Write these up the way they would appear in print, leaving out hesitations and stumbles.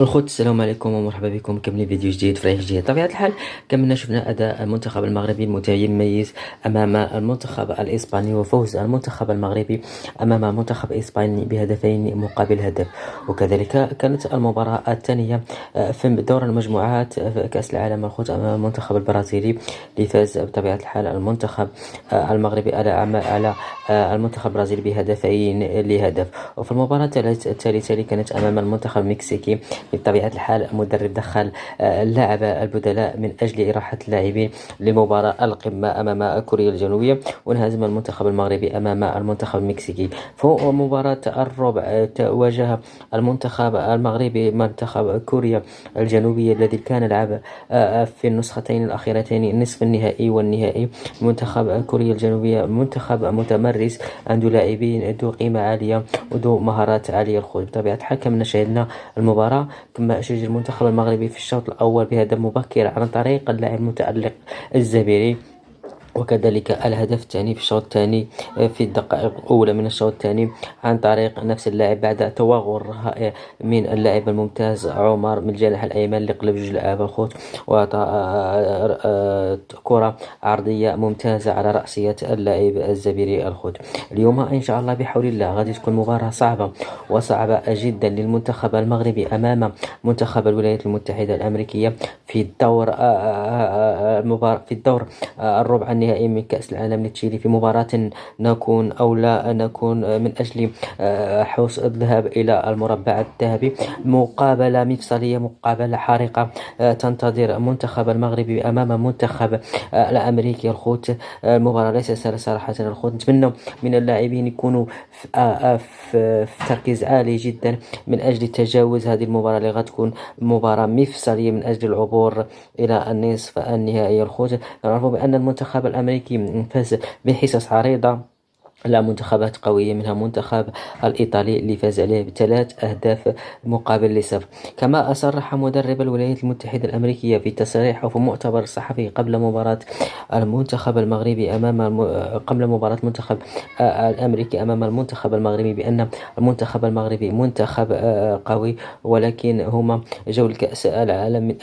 الخوت السلام عليكم ومرحبا بكم مكملين فيديو جديد في رحلة جديد. طبيعة الحال كملنا شفنا أداء المنتخب المغربي المتميز أمام المنتخب الإسباني، وفوز المنتخب المغربي أمام المنتخب الإسباني بهدفين مقابل هدف. وكذلك كانت المباراة الثانية في دور المجموعات في كأس العالم الخوت أمام المنتخب البرازيلي، اللي فاز بطبيعة الحال المنتخب المغربي على المنتخب البرازيلي بهدفين لهدف. وفي المباراة الثالثة اللي كانت أمام المنتخب المكسيكي، بطبيعة الحال المدرب دخل اللاعب البدلاء من أجل إراحة اللاعبين لمباراة القمة أمام كوريا الجنوبية، وانهزم المنتخب المغربي أمام المنتخب المكسيكي. في مباراة الربع واجه المنتخب المغربي منتخب كوريا الجنوبية الذي كان لعب في النسختين الأخيرتين نصف النهائي والنهائي. منتخب كوريا الجنوبية منتخب متمرس، عنده لاعبين ذو قيمة عالية وذو مهارات عالية. الخوض بطبيعة الحال كما شاهدنا المباراة، كما أشرج المنتخب المغربي في الشوط الأول بهدف مبكر عن طريق اللاعب المتألق الزبيري، وكذلك الهدف الثاني في الشوط الثاني في الدقائق الأولى من الشوط الثاني عن طريق نفس اللاعب بعد توغل رائع من اللاعب الممتاز عمر من الجناح الأيمن اللي قلب جوج لاعب الخوت، وأعطى كرة عرضية ممتازة على رأسية اللاعب الزبيري الخوت. اليوم إن شاء الله بحول الله غادي تكون مباراة صعبة جدا للمنتخب المغربي أمام منتخب الولايات المتحدة الأمريكية في الدور الربع النهائي من كأس العالم لتشيلي، في مباراة نكون أو لا نكون من أجل حوز الذهاب إلى المربع الذهبي. مقابلة مفصلية، مقابلة حارقة تنتظر المنتخب المغربي أمام منتخب الأمريكي الخوت. المباراة ليست سهلة صراحة الخوت. نتمنى من اللاعبين يكونوا في تركيز عالي جدا من أجل تجاوز هذه المباراة اللي غتكون مباراة مفصلية من أجل العبور إلى النصف النهائي الخوت. نعرف بأن المنتخب الأمريكي فاز بحصص عريضة على منتخبات قوية، منها منتخب الإيطالي اللي فاز عليه ب3 أهداف مقابل ل0. كما أصرح مدرب الولايات المتحدة الأمريكية في تصريح أو في مؤتمر صحفي قبل مباراة المنتخب المغربي قبل مباراة المنتخب الأمريكي أمام المنتخب المغربي بأن المنتخب المغربي منتخب قوي، ولكن هما جولة كأس العالم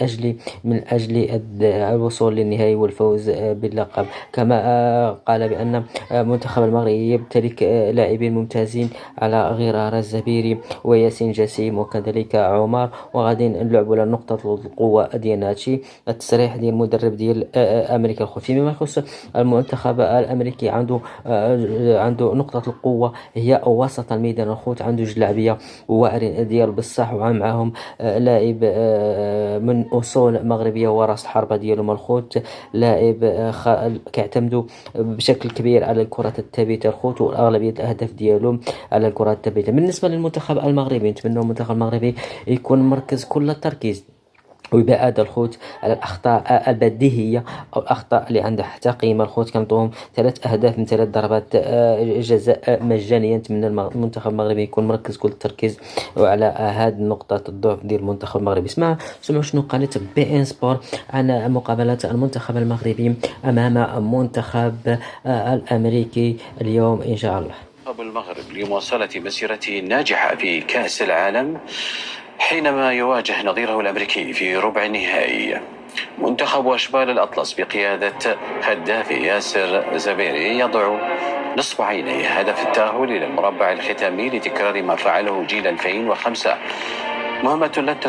من أجل الوصول للنهائي والفوز باللقب. كما قال بأن منتخب المغرب يمتلك لاعبين ممتازين على غرار الزبيري وياسين جسيم وكذلك عمر، وغادي نلعبوا على نقطة القوة ديال هادشي. التصريح ديال المدرب ديال أمريكا الخوت. فيما يخص المنتخب الأمريكي، عنده نقطة القوة هي وسط الميدان الخوت. عنده جوج لاعبية واعرين ديال بصح، ومعهم لاعب من أصول مغربية وراس الحربة ديالهم الخوت، لاعب كيعتمدوا بشكل كبير على الكرات الثابتة الخوت، وأغلبية الأهداف ديالهم على الكرات الثابتة. بالنسبة للمنتخب المغربي، نتمنى المنتخب المغربي يكون مركز كل التركيز ويبعد الخوت على الأخطاء البديهية أو الأخطاء اللي عندها حتى قيمة. الخوت كنعطوهم 3 أهداف من 3 ضربات جزاء مجانية. نتمنى المنتخب المغربي يكون مركز كل التركيز وعلى هذه نقطة الضعف ديال المنتخب المغربي. سمعوا شنو قالت بي إن سبور عن مقابلة المنتخب المغربي أمام منتخب الأمريكي اليوم إن شاء الله. المغرب لمواصلة مسيرته الناجحة في كأس العالم حينما يواجه نظيره الأمريكي في ربع النهائي. منتخب أشبال الأطلس بقيادة هداف ياسر زبيري يضع نصب عينيه هدف التأهل إلى المربع الختامي لتكرار ما فعله جيل 2005. مهمة لن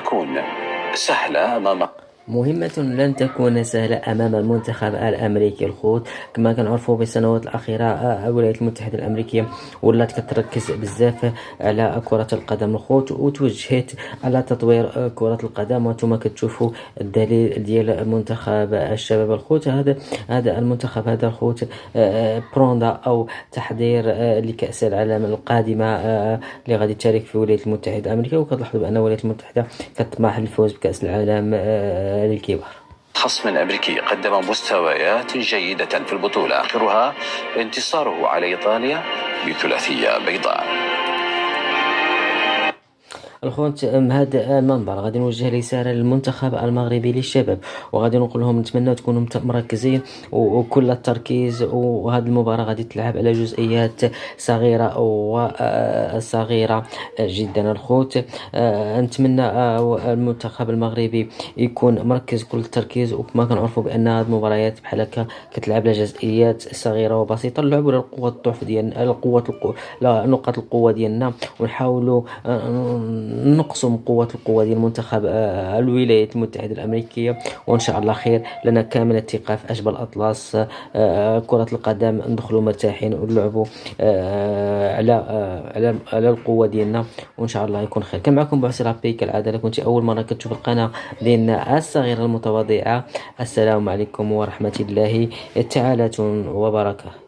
تكون سهلة أمام المنتخب الأمريكي الخوت. كما كنعرفوا بالسنوات الأخيرة الولايات المتحدة الأمريكية ولات كتركز بزاف على كرة القدم الخوت، وتوجهت على تطوير كرة القدم، وانتم كتشوفوا الدليل ديال المنتخب الشباب الخوت. هذا المنتخب هذا الخوت بروندا أو تحضير لكأس العالم القادمة اللي غادي تشارك في الولايات المتحدة الأمريكية. وكتلاحظوا بأن الولايات المتحدة كتطمح للفوز بكأس العالم للكبار. خصم أمريكي قدم مستويات جيدة في البطولة، آخرها انتصاره على إيطاليا ب3 بيضاء. الخوت هذا المنبر غادي نوجه رسالة للمنتخب المغربي للشباب، وغادي نقول لهم نتمنى تكونوا مركزين وكل التركيز، وهذه المباراة غادي تلعب على جزئيات صغيرة وصغيرة جدا الخوت. نتمنى المنتخب المغربي يكون مركز كل التركيز، وكما كنعرفوا بأن هذه المباريات بحال هكا كتلعب على جزئيات صغيرة وبسيطة، نلعبوا على القوة الضعف ديالنا، على لا نقاط القوة ديالنا، ونحاولوا نقسم القوة ديال المنتخب الولايات المتحدة الأمريكية، وإن شاء الله خير. لنا كامل الثقة في أجبل أطلس كرة القدم، ندخلوا مرتاحين ونلعبوا على القوة ديالنا، وإن شاء الله يكون خير. كان معكم بعسر ربي كالعادة. كنت أول مرة كتشوف القناة ديالنا الصغيرة المتواضعة، السلام عليكم ورحمة الله تعالى وبركاته.